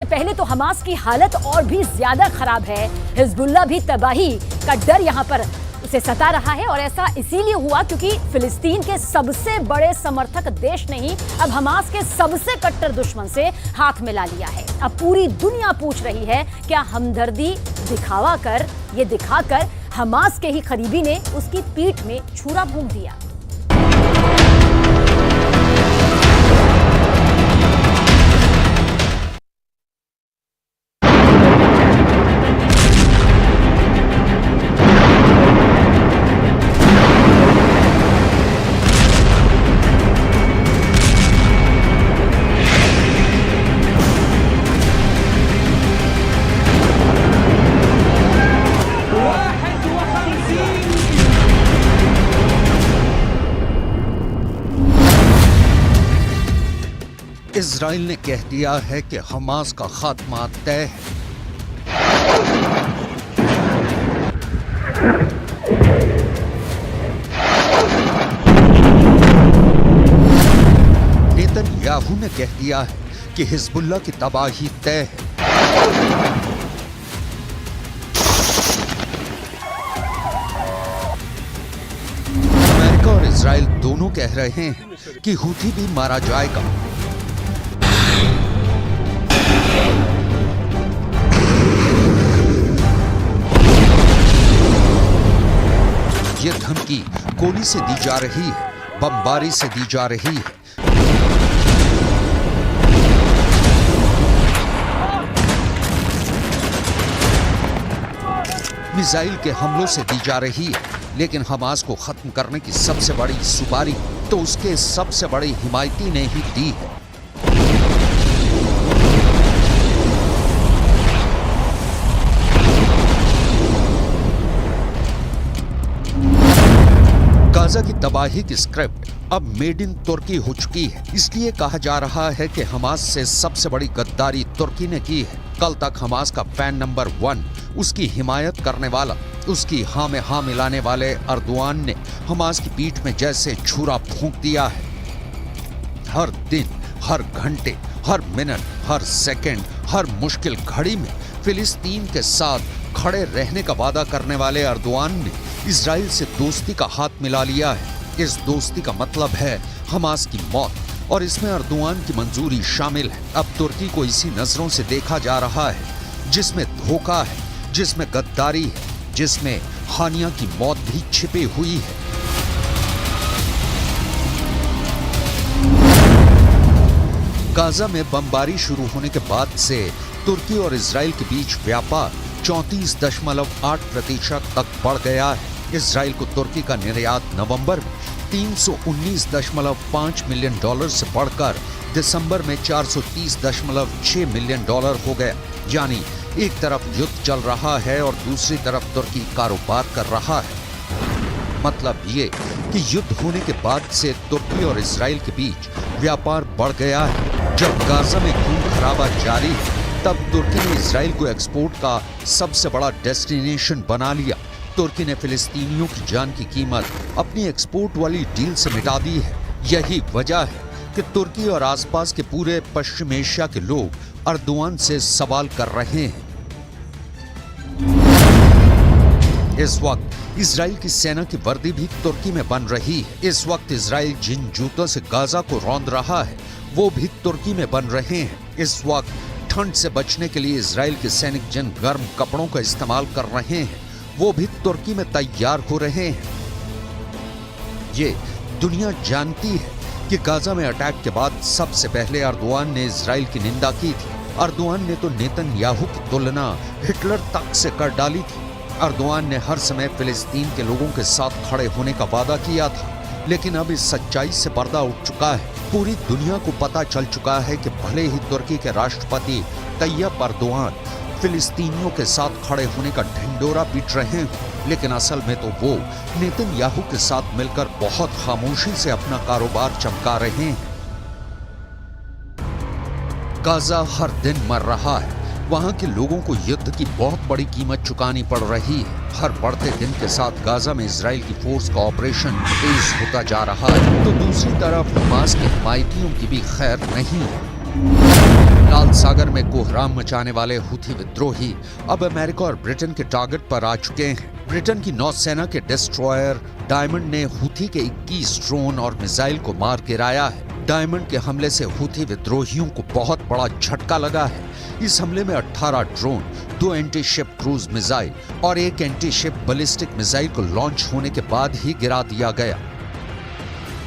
पहले तो हमास की हालत और भी ज्यादा खराब है। हिजबुल्लाह भी तबाही का डर यहां पर उसे सता रहा है और ऐसा इसीलिए हुआ क्योंकि फिलिस्तीन के सबसे बड़े समर्थक देश ने ही अब हमास के सबसे कट्टर दुश्मन से हाथ मिला लिया है। अब पूरी दुनिया पूछ रही है क्या हमदर्दी दिखाकर हमास के ही करीबी ने उसकी पीठ में छुरा भोंक दिया। इजराइल ने कह दिया है कि हमास का खात्मा तय है। नेतन्याहू ने कह दिया है कि हिजबुल्लाह की तबाही तय है। अमेरिका और इजराइल दोनों कह रहे हैं कि हूथी भी मारा जाएगा। ये धमकी गोली से दी जा रही है, बमबारी से दी जा रही है। मिसाइल के हमलों से दी जा रही है, लेकिन हमास को खत्म करने की सबसे बड़ी सुपारी तो उसके सबसे बड़े हिमायती ने ही दी है। गाजा की तबाही की स्क्रिप्ट अब मेड इन तुर्की हो चुकी है। इसलिए कहा जा रहा है कि हमास से सबसे बड़ी गद्दारी तुर्की ने की है। कल तक हमास का फैन नंबर 1, उसकी हिमायत करने वाला, उसकी हाँ में हाँ मिलाने वाले अर्दोआन ने हमास की पीठ में जैसे छुरा फूंक दिया है। हर दिन, हर घंटे, हर मिनट, हर सेकंड, हर मुश्किल घड़ी में फिलिस्तीन के साथ खड़े रहने का वादा करने वाले अर्दोआन ने इजराइल से दोस्ती का हाथ मिला लिया है। इस दोस्ती का मतलब है हमास की मौत, और इसमें अर्दोआन की मंजूरी शामिल है। अब तुर्की को इसी नजरों से देखा जा रहा है जिसमें धोखा है, जिसमें गद्दारी है, जिसमें हानिया की मौत भी छिपी हुई है। गाजा में बमबारी शुरू होने के बाद से तुर्की और इजराइल के बीच व्यापार 34.8% तक बढ़ गया है। इजराइल को तुर्की का निर्यात नवंबर में $319.5 मिलियन से बढ़कर दिसंबर में $430.6 मिलियन हो गया। यानी एक तरफ युद्ध चल रहा है और दूसरी तरफ तुर्की कारोबार कर रहा है। मतलब ये कि युद्ध होने के बाद से तुर्की और इजराइल के बीच व्यापार बढ़ गया है। जब गाजा में खून खराबा जारी है, तब तुर्की ने इजराइल को एक्सपोर्ट का सबसे बड़ा डेस्टिनेशन बना लिया। तुर्की ने फिलिस्तीनियों की जान की कीमत अपनी एक्सपोर्ट वाली डील से मिटा दी है। यही वजह है कि तुर्की और आसपास के पूरे पश्चिम एशिया के लोग अर्दोआन से सवाल कर रहे हैं। इस वक्त इजराइल की सेना की वर्दी भी तुर्की में बन रही है। इस वक्त इजराइल जिन जूतों से गाजा को रौंद रहा है वो भी तुर्की में बन रहे हैं। इस वक्त ठंड से बचने के लिए इजराइल के सैनिक जिन गर्म कपड़ों का इस्तेमाल कर रहे हैं वो भी तुर्की में तैयार हो रहे हैं। ये दुनिया जानती है कि गाजा में अटैक के बाद सबसे पहले अर्दोआन ने इजराइल की निंदा की थी। अर्दोआन ने तो नेतन्याहू की तुलना हिटलर तक से कर डाली थी। अर्दोआन ने हर समय फिलिस्तीन के लोगों के साथ खड़े होने का वादा किया था, लेकिन अब इस सच्चाई से पर्दा उठ चुका है। पूरी दुनिया को पता चल चुका है कि भले ही तुर्की के राष्ट्रपति तैयब अर्दोआन फिलिस्तीनियों के साथ खड़े होने का ढिंडोरा पीट रहे हैं, लेकिन असल में तो वो नेतन्याहू के साथ मिलकर बहुत खामोशी से अपना कारोबार चमका रहे हैं। गाजा हर दिन मर रहा है। वहां के लोगों को युद्ध की बहुत बड़ी कीमत चुकानी पड़ रही है। हर बढ़ते दिन के साथ गाजा में इजराइल की फोर्स का ऑपरेशन तेज होता जा रहा है, तो दूसरी तरफ हमास के हिमायतियों की भी खैर नहीं है। लाल सागर में कोहराम मचाने वाले हुथी विद्रोही अब अमेरिका और ब्रिटेन के टारगेट पर आ चुके हैं। ब्रिटेन की नौसेना के डिस्ट्रॉयर डायमंड ने हुथी के 21 ड्रोन और मिसाइल को मार गिराया है। डायमंड के हमले से हुथी विद्रोहियों को बहुत बड़ा झटका लगा है। इस हमले में 18 drone, 2 anti ship cruise missile और 1 एंटी शिप बैलिस्टिक मिसाइल को लॉन्च होने के बाद ही गिरा दिया गया।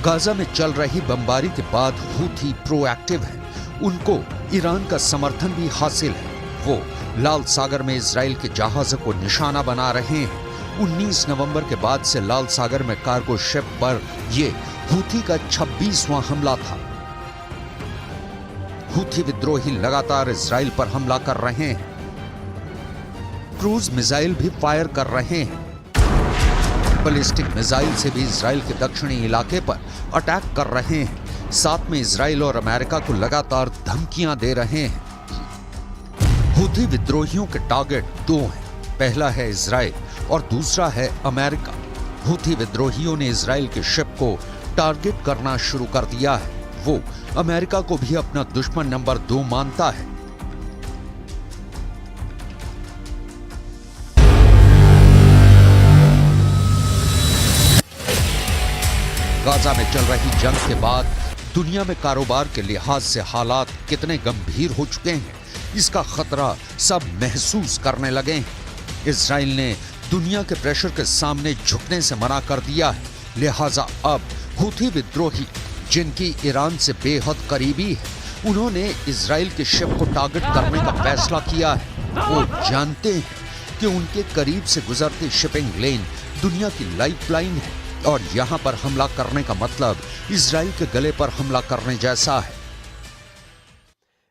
गाजा में चल रही बमबारी के बाद हुथी प्रोएक्टिव है। उनको ईरान का समर्थन भी हासिल है। वो लाल सागर में इजराइल के जहाजों को निशाना बना रहे हैं। 19 नवंबर के बाद से लाल सागर में कार्गो शिप पर ये हुथी का 26वां हमला था। हुथी विद्रोही लगातार इजराइल पर हमला कर रहे हैं। क्रूज मिसाइल भी फायर कर रहे हैं। बैलिस्टिक मिसाइल से भी इजराइल के दक्षिणी इलाके पर अटैक कर रहे हैं। साथ में इजराइल और अमेरिका को लगातार धमकियां दे रहे हैं। हुथी विद्रोहियों के टारगेट 2 हैं। पहला है इजराइल और दूसरा है अमेरिका। हुथी विद्रोहियों ने इजराइल के शिप को टारगेट करना शुरू कर दिया है। वो अमेरिका को भी अपना दुश्मन नंबर 2 मानता है। गाजा में चल रही जंग के बाद दुनिया में कारोबार के लिहाज से हालात कितने गंभीर हो चुके हैं, इसका खतरा सब महसूस करने लगे हैं। इजराइल ने दुनिया के प्रेशर के सामने झुकने से मना कर दिया है। लिहाजा अब हुथी विद्रोही, जिनकी ईरान से बेहद करीबी है, उन्होंने इजराइल के शिप को टारगेट करने का फैसला किया है। वो जानते हैं कि उनके करीब से गुजरती शिपिंग लेन दुनिया की लाइफलाइन है और यहां पर हमला करने का मतलब इजराइल के गले पर हमला करने जैसा है।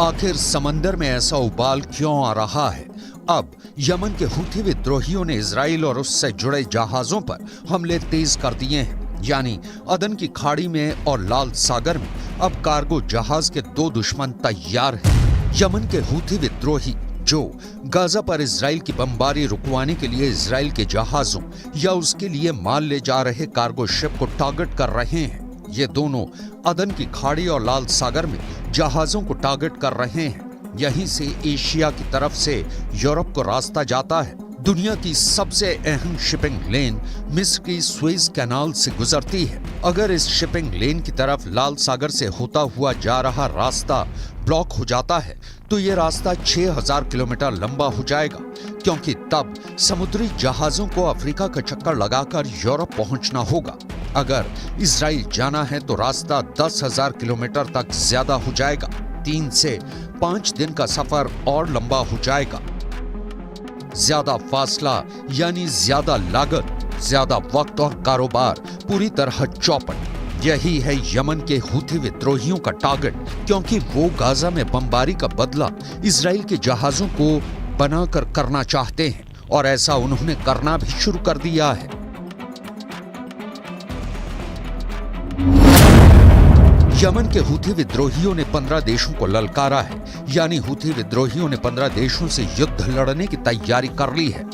आखिर समंदर में ऐसा उबाल क्यों आ रहा है? अब यमन के हुथी विद्रोहियों ने इजराइल और उससे जुड़े जहाजों पर हमले तेज कर दिए हैं। यानी अदन की खाड़ी में और लाल सागर में अब कार्गो जहाज के 2 दुश्मन तैयार हैं। यमन के हुथी विद्रोही जो गाजा पर इजराइल की बमबारी रुकवाने के लिए इजराइल के जहाजों या उसके लिए माल ले जा रहे कार्गो शिप को टारगेट कर रहे हैं। ये दोनों अदन की खाड़ी और लाल सागर में जहाजों को टारगेट कर रहे हैं। यहीं से एशिया की तरफ से यूरोप को रास्ता जाता है। दुनिया की सबसे अहम शिपिंग लेन मिस्र की स्वेज कैनाल से गुजरती है। अगर इस शिपिंग लेन की तरफ लाल सागर से होता हुआ जा रहा रास्ता ब्लॉक हो जाता है तो ये रास्ता 6000 किलोमीटर लंबा हो जाएगा, क्योंकि तब समुद्री जहाजों को अफ्रीका का चक्कर लगाकर यूरोप पहुंचना होगा। अगर इजराइल जाना है तो रास्ता 10,000 किलोमीटर तक ज्यादा हो जाएगा। 3 से 5 दिन का सफर और लंबा हो जाएगा। ज्यादा फासला यानी ज्यादा लागत, ज्यादा वक्त और कारोबार, पूरी तरह चौपट। यही है यमन के हुथी विद्रोहियों का टारगेट, क्योंकि वो गाजा में बमबारी का बदला इजराइल के जहाजों को बनाकर करना चाहते हैं और ऐसा उन्होंने करना भी शुरू कर दिया है। यमन के हुथी विद्रोहियों ने 15 देशों को ललकारा है। यानी हुथी विद्रोहियों ने 15 देशों से युद्ध लड़ने की तैयारी कर ली है।